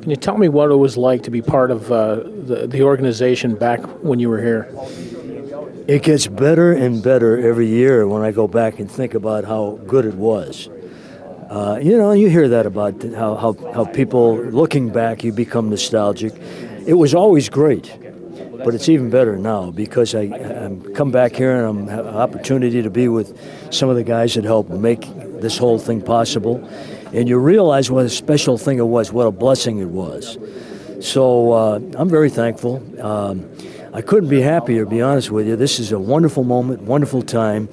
Can you tell me what it was like to be part of the organization back when you were here? It gets better and better every year when I go back and think about how good it was. You hear that about how people, looking back, you become nostalgic. It was always great, but it's even better now because I'm come back here and I have an opportunity to be with some of the guys that helped make this whole thing possible. And you realize what a special thing it was, what a blessing it was. So I'm very thankful. I couldn't be happier, to be honest with you. This is a wonderful moment, wonderful time.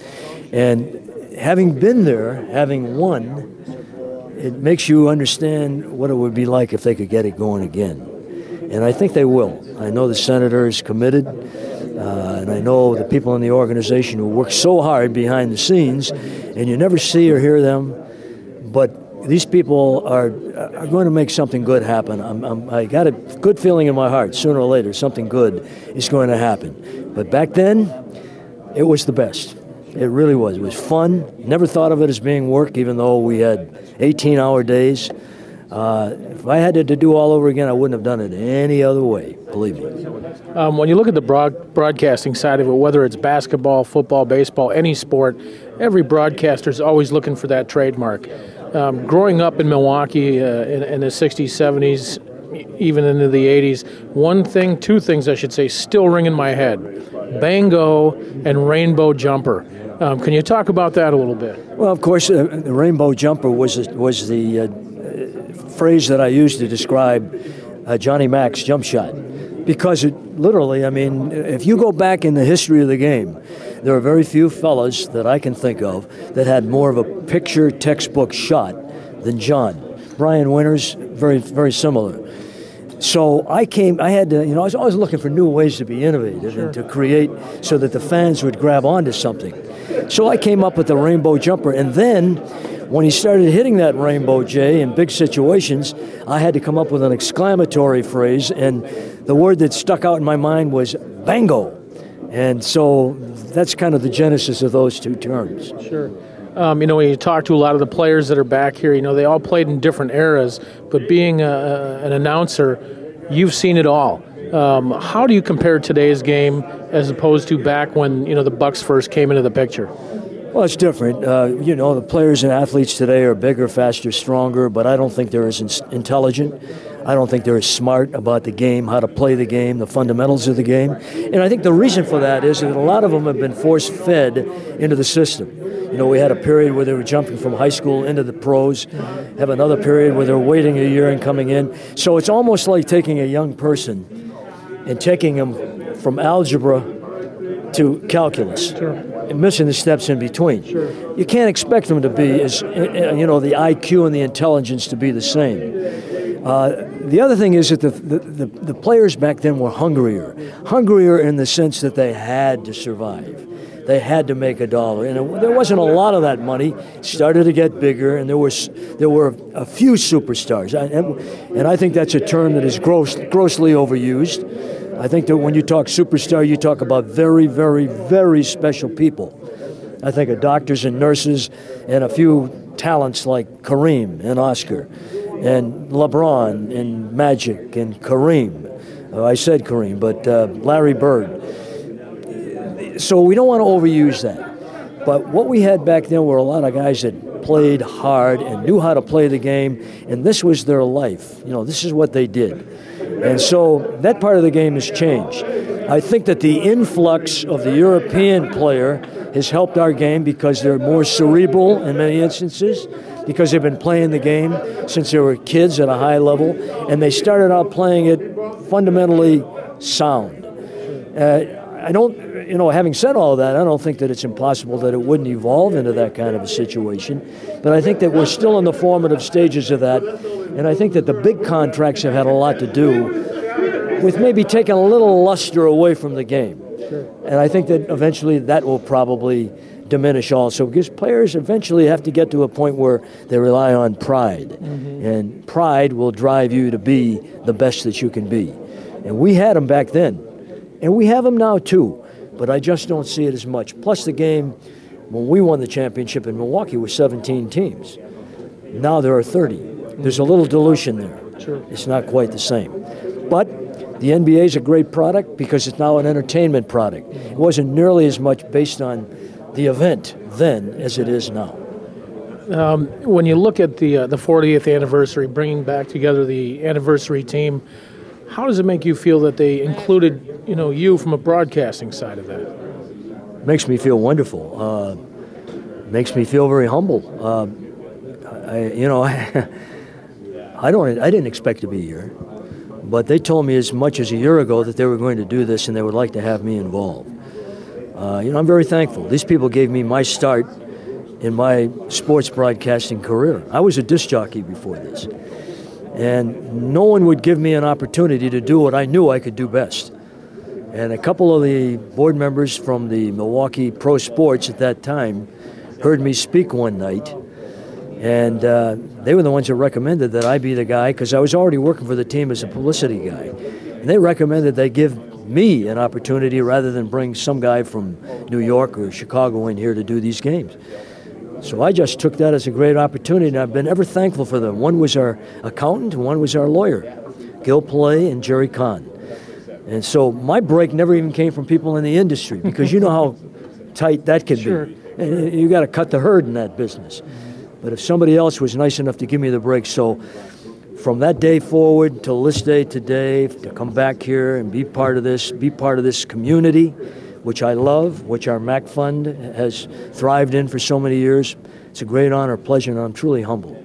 And having been there, having won, it makes you understand what it would be like if they could get it going again. And I think they will. I know the senator is committed, and I know the people in the organization who work so hard behind the scenes, and you never see or hear them, but these people are going to make something good happen. I got a good feeling in my heart, sooner or later, something good is going to happen. But back then, it was the best. It really was. It was fun. Never thought of it as being work, even though we had 18-hour days. If I had to do all over again, I wouldn't have done it any other way, believe me. When you look at the broadcasting side of it, whether it's basketball, football, baseball, any sport, every broadcaster is always looking for that trademark. Growing up in Milwaukee in the 60s, 70s, even into the 80s, two things I should say, still ring in my head. Bango and rainbow jumper. Can you talk about that a little bit? Well, of course, the rainbow jumper was the phrase that I used to describe Johnny Mac's jump shot. Because it literally, if you go back in the history of the game, there are very few fellas that I can think of that had more of a picture textbook shot than John. Brian Winters, very, very similar. So I was always looking for new ways to be innovative Sure. and to create so that the fans would grab onto something. So I came up with the rainbow jumper, and then when he started hitting that rainbow, Jay, in big situations, I had to come up with an exclamatory phrase, and the word that stuck out in my mind was bango. And so that's kind of the genesis of those two terms. Sure. When you talk to a lot of the players that are back here, they all played in different eras, but being an announcer, you've seen it all. How do you compare today's game as opposed to back when, the Bucks first came into the picture? Well, it's different. The players and athletes today are bigger, faster, stronger, but I don't think they're as intelligent. I don't think they're as smart about the game, how to play the game, the fundamentals of the game. And I think the reason for that is that a lot of them have been force-fed into the system. We had a period where they were jumping from high school into the pros, have another period where they're waiting a year and coming in. So it's almost like taking a young person and taking them from algebra to calculus. Sure. And missing the steps in between. Sure. You can't expect them to be as, the IQ and the intelligence to be the same. The other thing is that the players back then were hungrier in the sense that they had to survive. They had to make a dollar, and there wasn't a lot of that money. It started to get bigger, and there were a few superstars, and I think that's a term that is grossly overused. I think that when you talk superstar, you talk about very, very, very special people. I think of doctors and nurses and a few talents like Kareem and Oscar and LeBron and Magic and Kareem. I said Kareem, but Larry Bird. So we don't want to overuse that. But what we had back then were a lot of guys that played hard and knew how to play the game, and this was their life. This is what they did. And so that part of the game has changed. I think that the influx of the European player has helped our game because they're more cerebral in many instances, because they've been playing the game since they were kids at a high level, and they started out playing it fundamentally sound. Having said all of that, I don't think that it's impossible that it wouldn't evolve into that kind of a situation. But I think that we're still in the formative stages of that. And I think that the big contracts have had a lot to do with maybe taking a little luster away from the game. Sure. And I think that eventually that will probably diminish also, because players eventually have to get to a point where they rely on pride. Mm-hmm. And pride will drive you to be the best that you can be. And we had them back then. And we have them now too. But I just don't see it as much. Plus the game, when we won the championship in Milwaukee, was 17 teams. Now there are 30. There's a little dilution there. Sure. It's not quite the same. But the NBA is a great product because it's now an entertainment product. It wasn't nearly as much based on the event then as it is now. When you look at the 40th anniversary, bringing back together the anniversary team, how does it make you feel that they included, you from a broadcasting side of that? Makes me feel wonderful. Makes me feel very humble. I didn't expect to be here, but they told me as much as a year ago that they were going to do this and they would like to have me involved. I'm very thankful. These people gave me my start in my sports broadcasting career. I was a disc jockey before this, and no one would give me an opportunity to do what I knew I could do best. And a couple of the board members from the Milwaukee Pro Sports at that time heard me speak one night, and they were the ones that recommended that I be the guy, because I was already working for the team as a publicity guy. And they recommended they give me an opportunity rather than bring some guy from New York or Chicago in here to do these games. So I just took that as a great opportunity, and I've been ever thankful for them. One was our accountant, and one was our lawyer, Gil Pillay and Jerry Kahn. And so my break never even came from people in the industry, because you know how tight that can Sure. be. And you got to cut the herd in that business. But if somebody else was nice enough to give me the break, so from that day forward till this day today, to come back here and be part of this community, which I love, which our MAC Fund has thrived in for so many years, it's a great honor, pleasure, and I'm truly humbled.